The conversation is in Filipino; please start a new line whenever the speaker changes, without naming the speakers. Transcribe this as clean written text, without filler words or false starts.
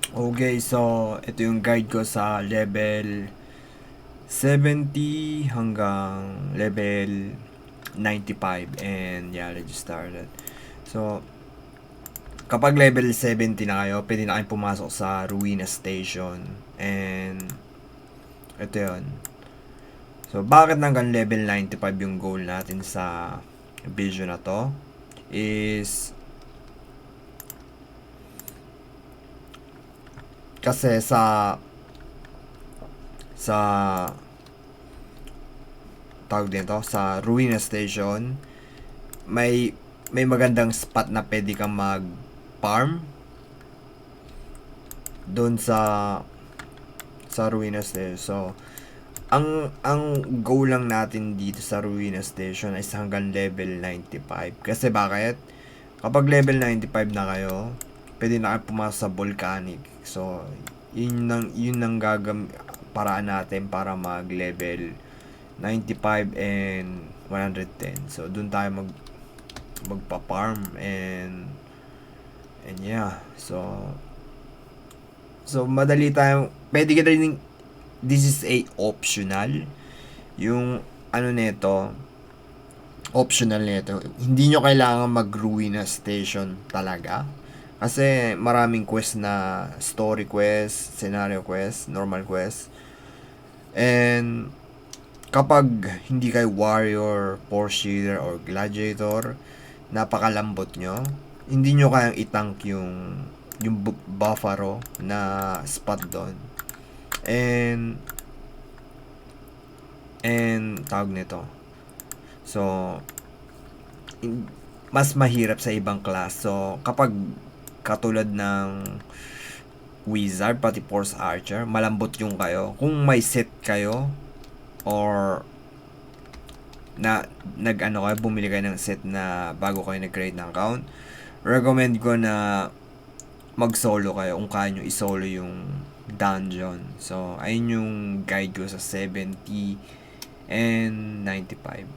Okay, so ito yung guide ko sa level 70 hanggang level 95 and yeah, let's start it. So, kapag level 70 na kayo, pwede na kayong pumasok sa Ruina Station and ito yun. So, bakit hanggang level 95 yung goal natin sa video na to is kasi sa tawag dito sa Ruina Station may magandang spot na pwede kang mag farm doon sa Ruina Station. So ang goal lang natin dito sa Ruina Station is hanggang level 95. Kasi bakit? Kapag level 95 na kayo, pwede na kayo pumasok sa volcanic. So yun ang paraan natin para mag level 95 and 110. So doon tayo magpa-farm and yeah. So madali tayo. Pwede ka rin, this is a optional. Yung ano nito, optional nito. Hindi nyo kailangan mag-ruin na station talaga. Kasi maraming quest na story quest, scenario quest, normal quest. And kapag hindi kayo warrior, force healer, or gladiator, napakalambot nyo. Hindi nyo kayang itank yung buffalo na spot doon. And tawag nito. So mas mahirap sa ibang class. So kapag katulad ng wizard pati force archer, malambot yung kayo. Kung may set kayo or nag-ano kayo, bumili kayo ng set na bago kayo nag-create ng account, recommend ko na mag-solo kayo kung kaya nyo i-solo yung dungeon. So, ayun yung guide ko sa 70 and 95.